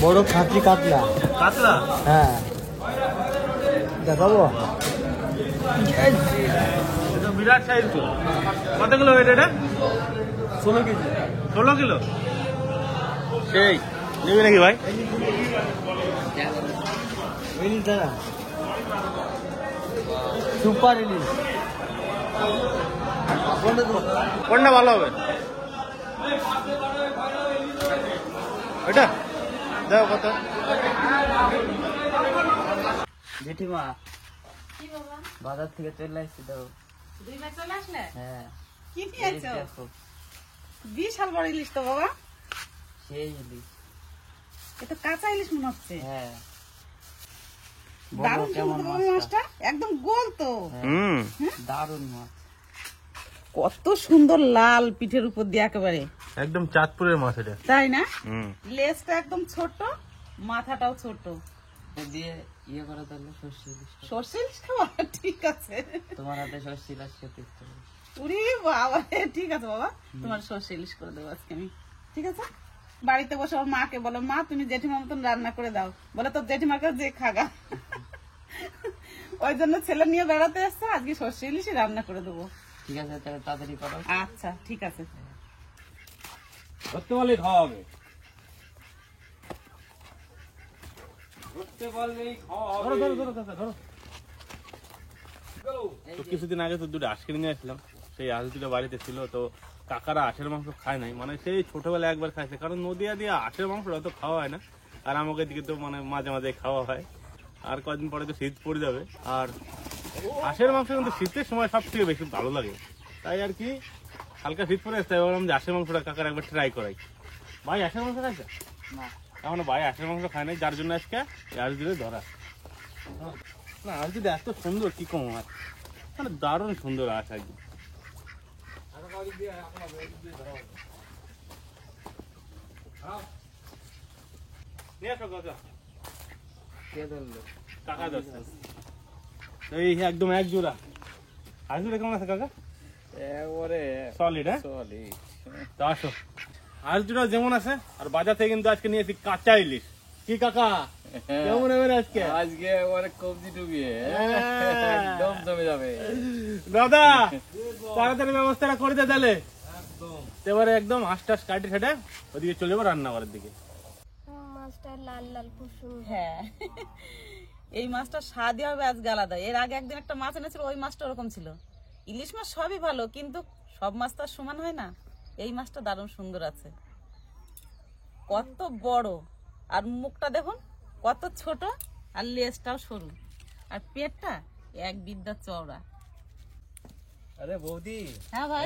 বড় খাঁচি কাতলা। কাতলা? হ্যাঁ দেখাবো। বিরাট সাইজ তো। কত কিলো ওয়েট এটা? 16 কেজি। 16 কিলো? সেই নেবে নাকি ভাই? ইলিশ দাদা, সুপার ইলিশ। কোনটা ভালো হবে? ওইটা দেখো কত। জেঠিমা বাজার থেকে চলে আসছি তো। 2 মাস চলে আসলে? হ্যাঁ। কি নিয়েছো? বিশাল বড় ইলিশ তো বাবা। সেই ইলিশ। এটা কাঁচা ইলিশ মনে হচ্ছে। হ্যাঁ। দারুণ কেমন মাছটা, একদম গোল তো। দারুণ মাছ। কত সুন্দর লাল পিঠের উপর দিয়ে একেবারে একদম চাঁদপুরের মাছ এটা, তাই না? লেজটা একদম ছোট, মাথাটাও ছোট। দিয়ে ইয়ে করে তাহলে সর্ষে ইলিশ। সর্ষে ইলিশ খাওয়া? ঠিক আছে, তোমার হাতে সর্ষে ইলিশ খেতে ইচ্ছে করে। উরি বাবা, ঠিক আছে বাবা, তোমার সর্ষে ইলিশ করে দেবো আজকে আমি। ঠিক আছে, বাড়িতে বসে আমার মাকে বলো, মা তুমি জেঠিমার মতন রান্না করে দাও। বলে তো জেঠিমাকে যে খাগা। ওই জন্য ছেলে নিয়ে বেড়াতে আসছে, আজকে সর্ষে ইলিশই রান্না করে দেবো। ঠিক আছে, তাহলে তাড়াতাড়ি করো। আচ্ছা ঠিক আছে। ধরতে পারলেই খাওয়া হবে। তো কিছুদিন আগে তো দুটো আজকে নিয়ে আসলাম, সেই আজ দুটো বাড়িতে ছিল। তো কাকারা আঁশের মাংস খায় নাই, মানে সেই ছোটবেলায় একবার খাইছে, কারণ নদিয়া দিয়ে আঁশের মাংস অত খাওয়া হয় না। আর আমাকে দিকে তো মানে মাঝে মাঝে খাওয়া হয়। আর কয়েকদিন পরে তো শীত পড়ে যাবে, আর আঁশের মাংস কিন্তু শীতের সময় সব থেকে বেশি ভালো লাগে। তাই আর কি হালকা শীত পরে আসতে বললাম যে আঁশের মাংসটা কাকার একবার ট্রাই করাই। ভাই আঁশের মাংস খাইছে না, এখন ভাই আঁশের মাংস খায় নাই, যার জন্য আজকে আজ দিলে ধরা না। আজ দিলে এত সুন্দর কি কম আর মানে দারুণ সুন্দর আঁশ একদম। কাকা ধরছে এই একদম এক জোড়া। আজ জোড়া কেমন আছে কাকা? একবারে সলিড। হ্যাঁ তো আসো, আজ জোড়া যেমন আছে। আর বাজার থেকে কিন্তু আজকে নিয়েছি কাঁচা ইলিশ। কি কাকা কেমন হবে আজকে? আজকে একবারে কবজি ডুবিয়ে একদম জমে যাবে। দাদা তাড়াতাড়ি ব্যবস্থাটা করে দে তাহলে। এবারে একদম হাঁস টাস কাটে সেটা ওদিকে চলে যাবো রান্নাঘরের দিকে। মাছটা লাল লাল খুব সুন্দর। হ্যাঁ, এই মাছটা স্বাদই হবে আজকে আলাদা। এর আগে একদিন একটা মাছ এনেছিল, ওই মাছটা ওরকম ছিল। ইলিশ মাছ সবই ভালো, কিন্তু সব মাছ তো আর সমান হয় না। এই মাছটা দারুণ সুন্দর আছে, কত বড়। আর মুখটা দেখুন কত ছোট, আর লেজটাও সরু, আর পেটটা এক বিদ্যা চওড়া। আরে বৌদি, হ্যাঁ ভাই,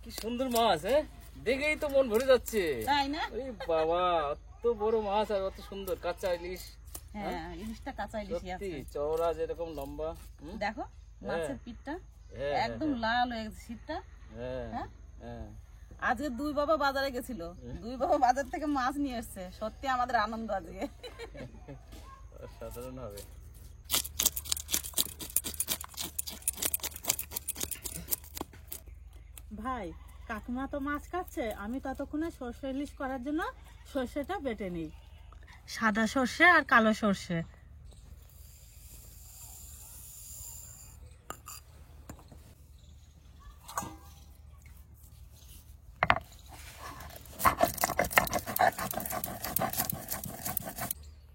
কি সুন্দর মাছ! দেখেই তো মন ভরে যাচ্ছে। তাই না? ওই বাবা, অত বড় মাছ আর অত সুন্দর কাঁচা ইলিশ। হ্যাঁ, ইলিশটা কাঁচা ইলিশই সত্যি আছে। চওড়া যেরকম লম্বা। দেখো মাছের পিঠটা হ্যাঁ, একদম লাল হয়ে গেছে, শীতটা। হ্যাঁ হ্যাঁ, হ্যাঁ। আজকে দুই বাবা বাজারে গেছিল, দুই বাবা বাজার থেকে মাছ নিয়ে এসছে। সত্যি আমাদের আনন্দ আজকে। সাধারণ হবে। ভাই, কাকিমা তো মাছ কাটছে, আমি ততক্ষণে সর্ষে ইলিশ করার জন্য সর্ষেটা বেটে নিই। সাদা সর্ষে আর কালো সর্ষে।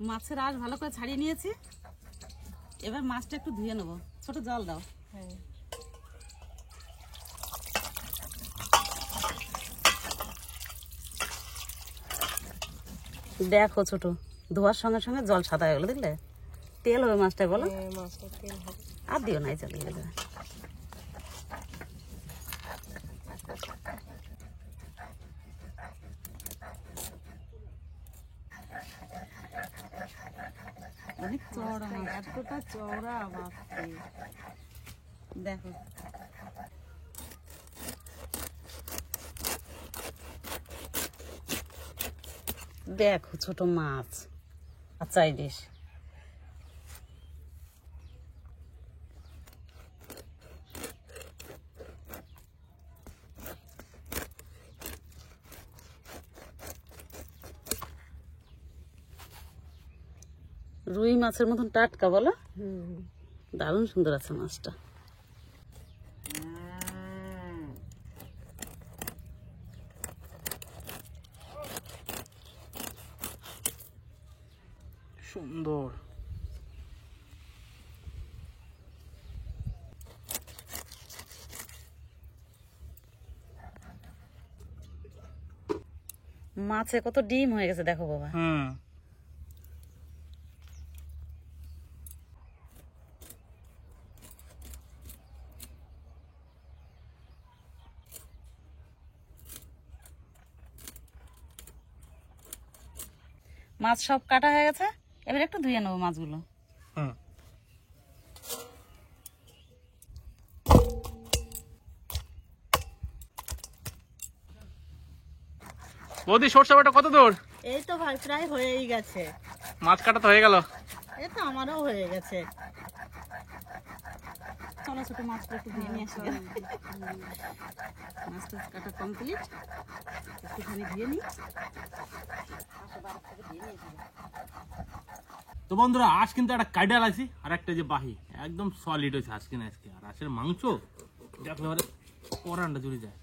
মাছের আঁশ ভালো করে ছাড়িয়ে নিয়েছি, এবার মাছটা একটু ধুয়ে নেবো। ছোট জল দাও। হ্যাঁ, দেখো ছোট, ধোয়ার সঙ্গে সঙ্গে জল সাদা হয়ে গেলো, দেখলে? তেল হবে মাছটা, বলো? মাছটা তেল হবে। আর দিও নাই, চলে যাবে। অনেক চওড়া মাছ, এতটা চওড়া মাছটি। দেখো। দেখো ছোট মাছ, আচ্ছা ইলিশ। রুই মাছের মতন টাটকা, বলো? দারুণ সুন্দর আছে মাছটা। সুন্দর। মাছে কত ডিম হয়ে গেছে দেখো বাবা। মাছ সব কাটা হয়ে গেছে, এবার একটু ধুয়ে নেবো মাছগুলো। বৌদি সরষে বাটা কত দূর? এই তো ভাই প্রায় হয়েই গেছে। মাছ কাটা তো হয়ে গেল। এই তো আমারও হয়ে গেছে। চলো ছোট মাছটা একটু ধুয়ে নিয়ে আসি। মাছটা কাটা কমপ্লিট, একটুখানি ধুয়ে নিই। তো বন্ধুরা আজ কিন্তু একটা কাইডা লাগছি আর একটা যে বাহি একদম সলিড হয়েছে আজকে না আজকে। আর আজকের মাংস দেখলে পরে পরানটা জুড়ে যায়,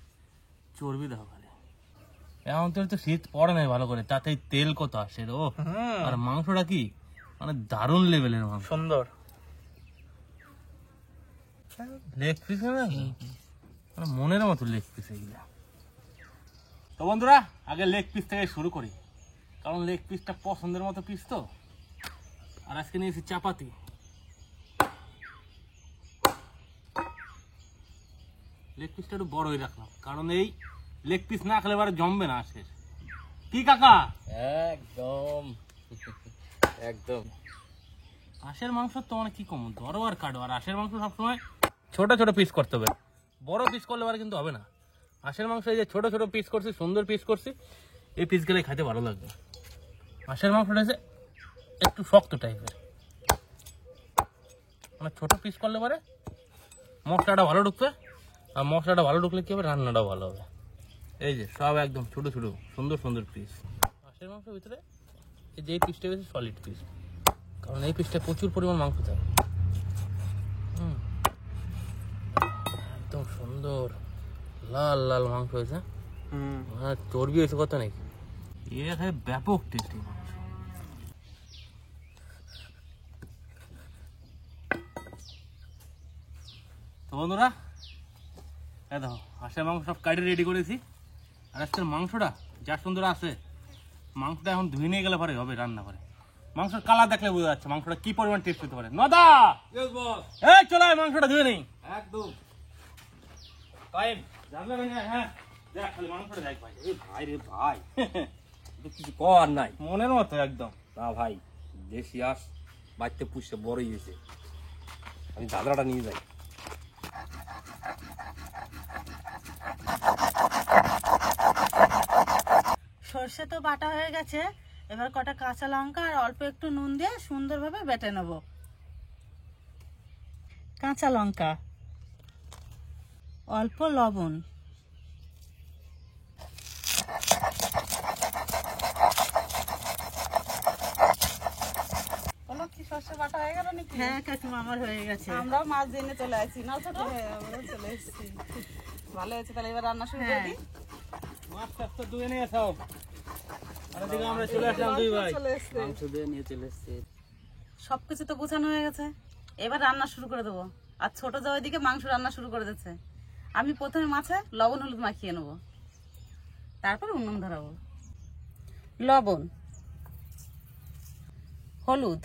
চর্বি দেখো খালি। এখন তো শীত পড়ে নাই ভালো করে, তাতেই তেল কত আসে ও। আর মাংসটা কি মানে দারুণ লেভেলের মাংস, সুন্দর লেগ পিস না, মানে মনের মতো লেগ পিস এগুলা। তো বন্ধুরা আগে লেগ পিস থেকে শুরু করি, কারণ লেগ পিসটা পছন্দের মতো পিস তো। আর আজকে নিয়েছি চাপাতি। লেগ পিসটা একটু বড়ই রাখলাম, কারণ এই লেগ পিস না খেলে এবারে জমবে না আজকে। কি কাকা? একদম একদম। হাঁসের মাংস তো মানে কি কম ধরো আর কাটো। আর হাঁসের মাংস সবসময় ছোট ছোট পিস করতে হবে, বড় পিস করলে এবারে কিন্তু হবে না। হাঁসের মাংস এই যে ছোট ছোট পিস করছি, সুন্দর পিস করছি, এই পিসগুলো খাইতে ভালো লাগবে। হাঁসের মাংসটা হচ্ছে একটু শক্ত টাইপের, মানে ছোট পিস করলে পরে মশলাটা ভালো ঢুকবে। আর মশলাটা ভালো ঢুকলে কি হবে, রান্নাটাও ভালো হবে। এই যে সব একদম ছোট ছোট সুন্দর সুন্দর পিস। হাঁসের মাংসের ভিতরে এই যে এই পিসটা বেশি সলিড পিস, কারণ এই পিসটা প্রচুর পরিমাণ মাংস থাকে। একদম সুন্দর লাল লাল মাংস হয়েছে, চর্বি হয়েছে কত নাকি। এটা খায় ব্যাপক টেস্টি মাংস। তো বন্ধুরা এই দেখো হাঁসের মাংস সব কাটে রেডি করেছি। আর আজকের মাংসটা যা সুন্দর আছে, মাংসটা এখন ধুয়ে নিয়ে গেলে পরে হবে রান্না করে। মাংসের কালার দেখলে বোঝা যাচ্ছে মাংসটা কি পরিমাণ টেস্ট হতে পারে। নদা এই চলো মাংসটা ধুয়ে নেই একদম টাইম জানলে না। হ্যাঁ দেখ খালি মাংসটা দেখ ভাই। ভাই রে ভাই, তো কিছু কর নাই মনের মতো একদম। না ভাই, দেশি হাঁস বাড়িতে পুষে বড়ই হয়েছে। আমি দাদরাটা নিয়ে যাই। সর্ষে তো বাটা হয়ে গেছে, এবার কটা কাঁচা লঙ্কা আর অল্প একটু নুন দিয়ে সুন্দরভাবে বেটে নেব। কাঁচা লঙ্কা, অল্প লবণ, বলো কি সর্ষে বাটা হয়ে গেল নাকি? হ্যাঁ কাকিমা আমার হয়ে গেছে। আমরাও মাছ জেনে চলে আসছি না ছোট? আমরাও চলে এসেছি, ভালো হয়েছে। তাহলে এবার রান্না শুরু করে দিই। মাছটা তো ধুয়ে নিয়ে সব, আর এদিকে আমরা চলে আসলাম দুই ভাই। চলে এসছে, মাংস দিয়ে নিয়ে চলে এসছে। সবকিছু তো গোছানো হয়ে গেছে, এবার রান্না শুরু করে দেবো। আর ছোট যাও এদিকে মাংস রান্না শুরু করে দিচ্ছে। আমি প্রথমে মাছে লবণ হলুদ মাখিয়ে নেবো, তারপর উনুন ধরাবো। লবণ, হলুদ,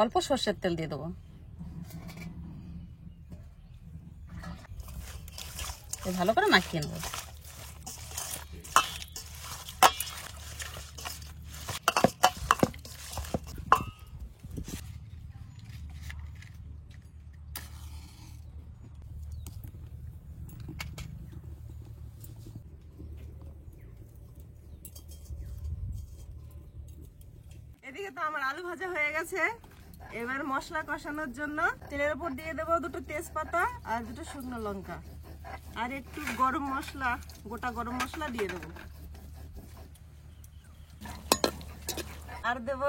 অল্প সর্ষের তেল দিয়ে দেবো। ভালো করে মাখিয়ে নেবো। এদিকে তো আমার আলু ভাজা হয়ে গেছে। এবার মশলা কষানোর জন্য তেলের উপর দিয়ে দেবো দুটো তেজপাতা আর দুটো শুকনো লঙ্কা আর একটু গরম মশলা, গোটা গরম মশলা দিয়ে দেবো। আর দেব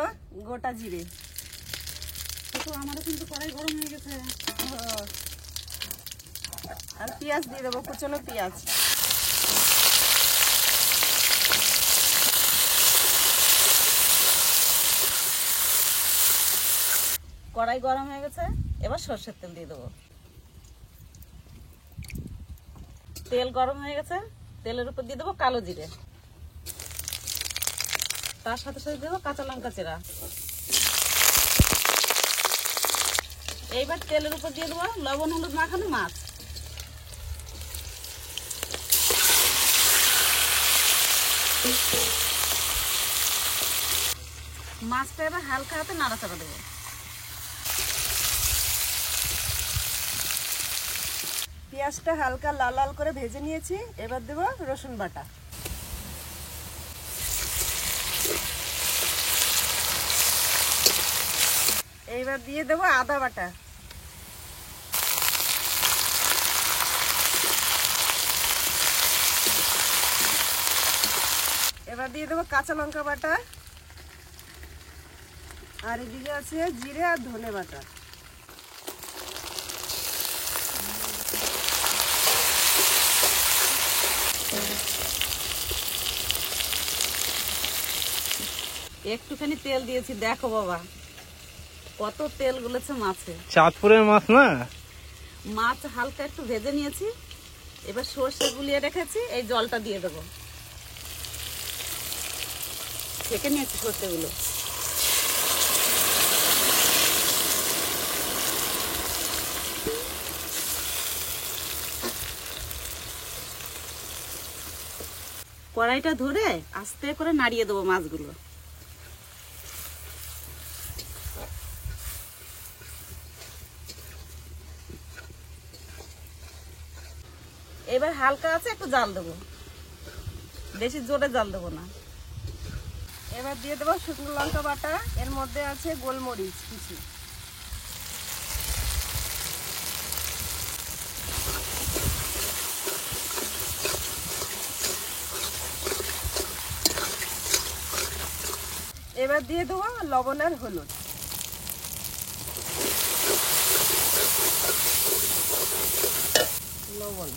গোটা জিরে। তো আমারও কিন্তু কড়াই গরম হয়ে গেছে। আর পেঁয়াজ দিয়ে দেবো, কুচনো পেঁয়াজ। কড়াই গরম হয়ে গেছে, এবার সর্ষের তেল দিয়ে দেবো। তেল গরম হয়ে গেছে, তেলের উপর দিয়ে দেবো কালো জিরে, তার সাথে সাথে দেবো কাঁচা লঙ্কা চেরা। এইবার তেলের উপর দিয়ে দেবো লবণ হলুদ মাখানো মাছ। মাছটা এবার হালকা হাতে নাড়াচাড়া দেবো। পেঁয়াজটা হালকা লাল লাল করে ভেজে নিয়েছি, এবার দেবো রসুন বাটা। এইবার দিয়ে দেবো আদা বাটা। এবার দিয়ে দেবো কাঁচা লঙ্কা বাটা। আর এদিকে আছে জিরে আর ধনে বাটা। একটুখানি তেল দিয়েছি, দেখো বাবা কত তেল গুলেছে মাছে। চাঁদপুরের মাছ না? মাছ হালকা একটু ভেজে নিয়েছি, এবার সর্ষে গুলিয়ে রেখেছি, এই জলটা দিয়ে দেবো। ছেঁকে নিয়েছি সর্ষেগুলো। কড়াইটা ধরে আস্তে করে নাড়িয়ে দেবো মাছগুলো। এবার হালকা আছে একটু জাল দেবো, বেশি জোরে জাল দেবো না। এবার দিয়ে দেবো শুকনো লঙ্কা বাটা, এর মধ্যে আছে গোলমরিচ কিছু। এবার দিয়ে দেবো লবণ আর হলুদ। লবণ,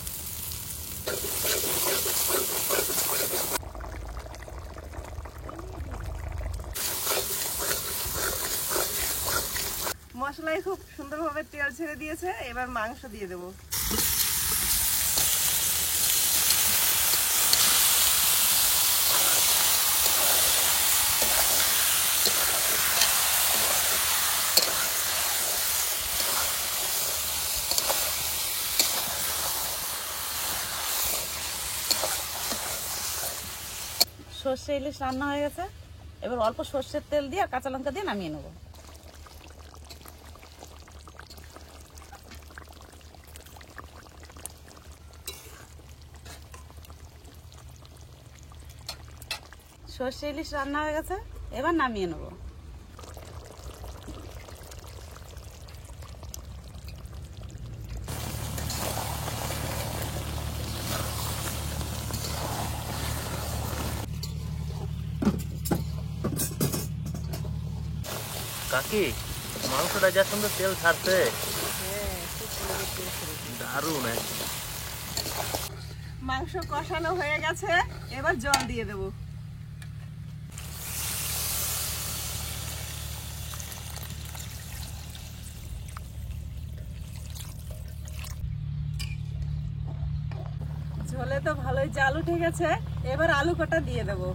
মশলায় খুব সুন্দরভাবে তেল ছেড়ে দিয়েছে, এবার মাংস দিয়ে দেবো। সর্ষে ইলিশ রান্না হয়ে গেছে, এবার অল্প সর্ষের তেল দিয়ে আর কাঁচা লঙ্কা দিয়ে নামিয়ে নেবো। সর্ষে ইলিশ রান্না হয়ে গেছে, এবার নামিয়ে নেবো। কাকি, মাংসটা যা সুন্দর তেল ছাড়ছে, দারুণ। মাংস কষানো হয়ে গেছে, এবার জল দিয়ে দেবো। ঝোলে তো ভালোই জাল উঠে গেছে, এবার আলু কটা দিয়ে দেবো।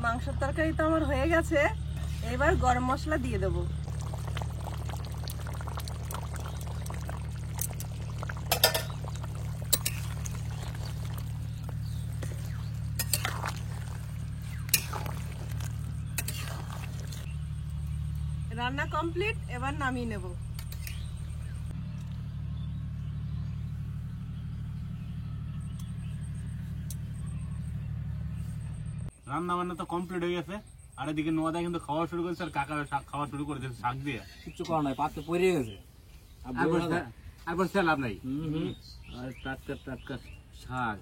মাংসের তরকারি তো আমার হয়ে গেছে, এবার গরম মশলা দিয়ে দেবো। রান্না কমপ্লিট, এবার নামিয়ে নেব। রান্না বান্না তো কমপ্লিট হয়ে গেছে, আর এদিকে নোয়াদা কিন্তু খাওয়া শুরু করেছে, আর কাকা খাওয়া শুরু করে দিয়েছে শাক দিয়ে। কিচ্ছু করা নাই, পাতে পড়ে গেছে। আর বলছে লাভ নাই। আর টাটকা টাটকা শাক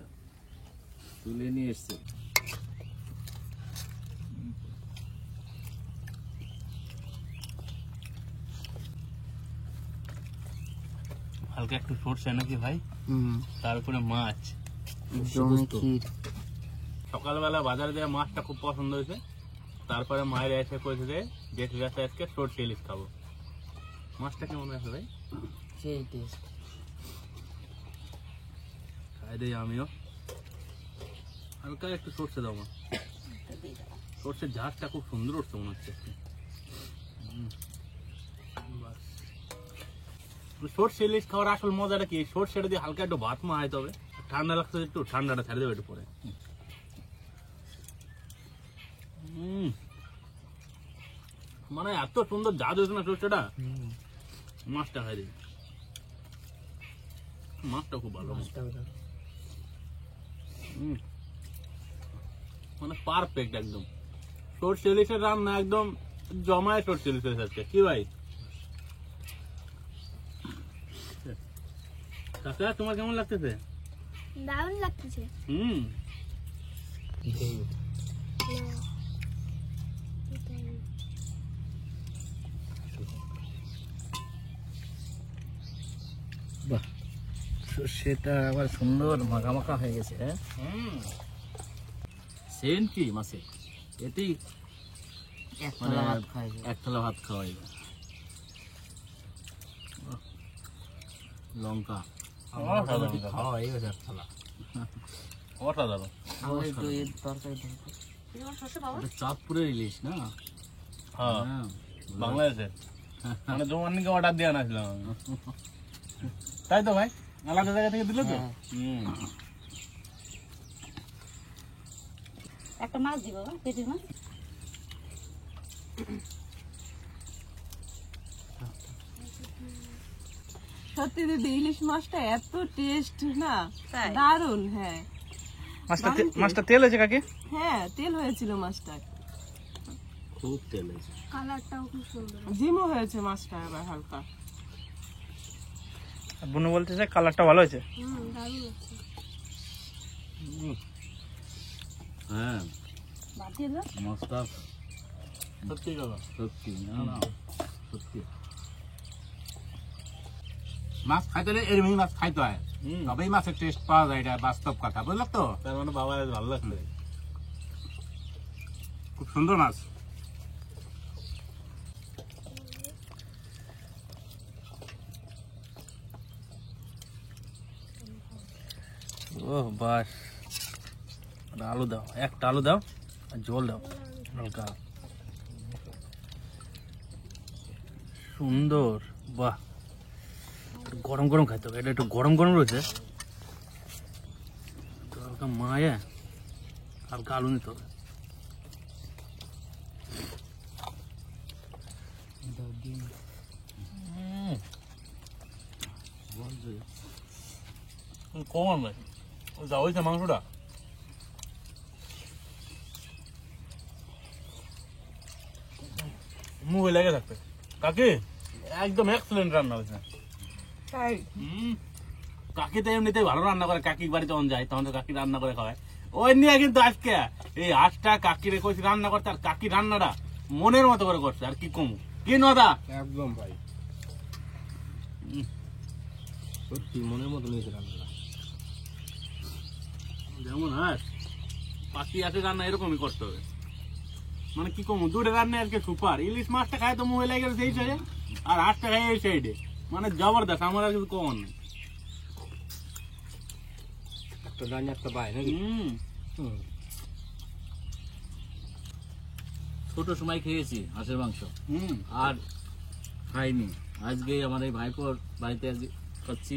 তুলে নিয়ে এসছে। হালকা একটু সরষে নাকি ভাই, তারপরে মাছ। সকালবেলা বাজারে দেওয়া মাছটা খুব পছন্দ হয়েছে, তারপরে মায়ের এসে করেছে যে জেঠু গাছে আজকে সরষে ইলিশ খাবো। মাছটা কেমন আছে ভাই? সেই টেস্ট। খাই দিই আমিও। হালকা একটু সরষে দাও মা, সরষের ঝাঁজটা খুব সুন্দর উঠছে মনে হচ্ছে। বাস। সরষে ইলিশ খাওয়ার আসল মজাটা কি, সরষেটা দিয়ে হালকা একটু ভাত মাখাইতে হবে, ঠান্ডা লাগছে একটু, ঠান্ডাটা ছেড়ে দেবে একটু পরে। মানে এত সুন্দর জাদ হয়েছে না সরষেটা। মাছটা খাই দিই, মাছটা খুব ভালো। মানে পারফেক্ট একদম। সরষে ইলিশের রান্না একদম জমায় সরষে ইলিশ হয়েছে আজকে। কি ভাই কাকা, তোমার কেমন লাগতেছে? দারুণ লাগতেছে। বাহ, সর্ষেটা আবার সুন্দর মাখা মাখা হয়ে গেছে। হ্যাঁ, সেন কি মাছে এতেই মানে এক থালা ভাত খাওয়া যায়। লঙ্কা খাওয়া হয়ে গেছে এক থালা। অসাধারণ। এটা চাঁদপুরের ইলিশ না? হ্যাঁ, হ্যাঁ, বাংলাদেশে মানে জমানিকে অর্ডার দিয়ে আনাছিলাম আমি। তাই তো ভাই, আলাদা জায়গা থেকে দিল তো। একটা মাছ দিব, পেটি মাছ। সত্যি দিদি, ইলিশ মাছটা এত টেস্ট না, তাই? দারুন। হ্যাঁ, মাছটা তেল আছে কাকি? হ্যাঁ, তেল হয়েছিল মাছটা, খুব তেল হয়েছে। কালারটাও খুব সুন্দর। জিমও হয়েছে মাছটা এবার হালকা। বুনু বলতেছে কালারটা ভালো হয়েছে। দারুণ আছে। হ্যাঁ, ভাত দিয়ে দাও। মাছটা সত্যি কথা, সত্যি না না সত্যি। মাছ খাইতে হলে এরকমই মাছ খাইতে হয়, তবেই মাছের টেস্ট পাওয়া যায়, এটা বাস্তব কথা, বুঝলো তো? তার মানে বাবার ভালো লাগছে। খুব সুন্দর মাছ। ও বাস, আলু দাও, একটা আলু দাও আর জল দাও হালকা। সুন্দর, বাহ। গরম গরম খাইতে হবে, এটা একটু গরম গরম রয়েছে তো, হালকা মায়া হালকা আলু নিতে হবে। কমান ভাই, যা হয়েছে মাংসটা মুখে লেগে থাকবে। কাকি একদম এক্সেলেন্ট রান্না হয়েছে। তাই কাকি তো এমনিতে ভালো রান্না করে, কাকির বাড়ি যখন যায় তখন তো কাকি রান্না করে খাওয়ায়। ওই নিয়ে কিন্তু আজকে এই আজটা কাকিরে কইছি রান্না করতে, আর কাকি রান্নাটা মনের মতো করে করছে, আর কি কম কি নদা। একদম ভাই, সত্যি মনের মতো নিয়েছে রান্নাটা। যেমন আস পাখি আছে রান্না এরকমই করতে হবে, মানে কি কম দুটো রান্না আজকে সুপার। ইলিশ মাছটা খায় তো মুখে লেগে গেছে এই সাইডে, আর আটটা খায় এই সাইডে, মানে জবরদস্ত। আমার আর কিছু কমন নেই। একটা ডানি একটা বাই নাকি? ছোট সময় খেয়েছি হাঁসের মাংস, আর খাইনি। আজকে আমার এই ভাইপোর বাড়িতে আজকে খাচ্ছি।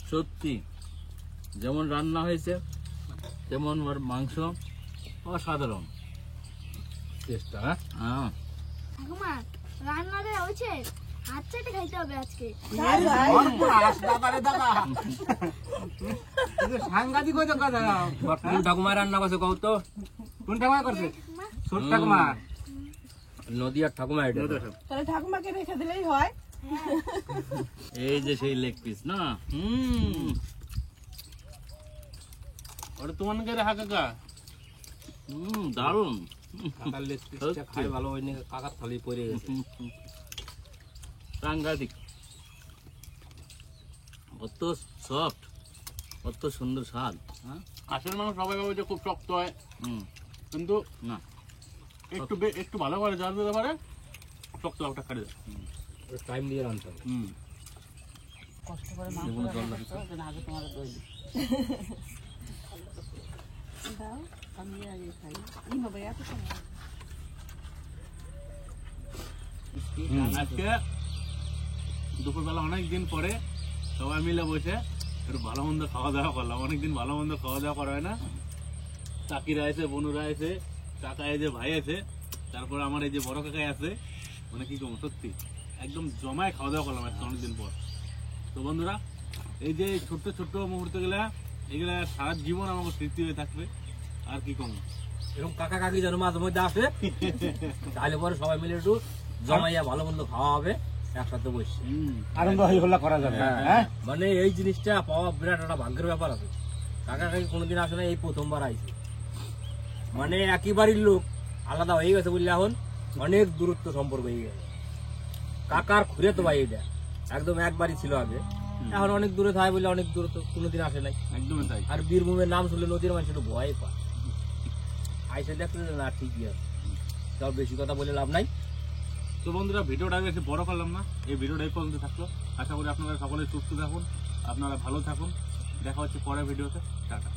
সত্যি যেমন রান্না হয়েছে তেমন ওর মাংস অসাধারণ টেস্টটা। হ্যাঁ, ঠাকুমা রান্নাটা হয়েছে? হাত চেটে খাইতে হবে আজকে। সাংঘাতিক হইতো কথা। কোন ঠাকুমায় রান্না করছে কও তো? কোন ঠাকুমা করছে? ছোট ঠাকুমা। নদিয়ার ঠাকুমা এটা। তাহলে ঠাকুমাকে রেখে দিলেই হয়। এই যে সেই লেগ পিস না। ওটা তোমার নাকি রে কাকা? দারুণ। কাকার লেগ পিসটা খাই ভালো হয়নি, কাকার থালি পড়ে গেছে। সাংঘাতিক, কত সফট, কত সুন্দর স্বাদ। হ্যাঁ, হাঁসের মাংস সবাই ভাবে যে খুব শক্ত হয়, কিন্তু না একটু ভালো করে জাল দিতে পারে শক্ত একটা খাড়ি যায়। টাইম দিয়ে রানতে হবে। কষ্ট করে মাংস রান্না করতে হবে, আগে তোমার দই দিই। দাও, আমি আগে খাই। এই হবে এত সময়। আজকে দুপুরবেলা অনেকদিন পরে সবাই মিলে বসে একটু ভালো মন্দ খাওয়া দাওয়া করলাম। অনেকদিন ভালো মন্দ খাওয়া দাওয়া করা হয় না। কাকিরা আছে, বনুরা আছে, কাকা আছে, ভাই আছে, তারপর আমার এই যে বড় কাকাই আছে। মানে কি কম, সত্যি একদম জমায় খাওয়া দাওয়া করলাম আজকে অনেকদিন পর। তো বন্ধুরা, এই যে ছোট্ট ছোট্ট মুহূর্ত গুলা, এগুলা সারা জীবন আমাকে স্মৃতি হয়ে থাকবে। আর কি কম, এরকম কাকা কাকি যেন মাঝে মধ্যে আসে, তাহলে পরে সবাই মিলে একটু জমাইয়া ভালো মন্দ খাওয়া হবে একসাথে বসে। আনন্দ হই হল্লা করা যাবে। হ্যাঁ, মানে এই জিনিসটা পাওয়া বিরাট একটা ভাগ্যের ব্যাপার আছে। কাকা কাকি কোনোদিন আসে না, এই প্রথমবার আইছে। মানে একই বাড়ির লোক, আলাদা হয়ে গেছে বললে এখন অনেক দূরত্ব সম্পর্ক হয়ে গেছে। কাকার খুঁড়ে তো ভাই এটা একদম একবারই ছিল আগে, এখন অনেক দূরে থাকে বলে অনেক দূরত্ব, কোনোদিন আসে নাই। একদমই তাই। আর বীরভূমের নাম শুনলে নদীর মানুষ একটু ভয় পায়, আইসে দেখলে না ঠিকই আছে। তাও বেশি কথা বলে লাভ নাই। তো বন্ধুরা, ভিডিওটা বেশি বড় করলাম না, এই ভিডিওটা এই পর্যন্ত থাকলো। আশা করি আপনারা সকলে সুস্থ থাকুন, আপনারা ভালো থাকুন। দেখা হচ্ছে পরের ভিডিওতে। টাটা।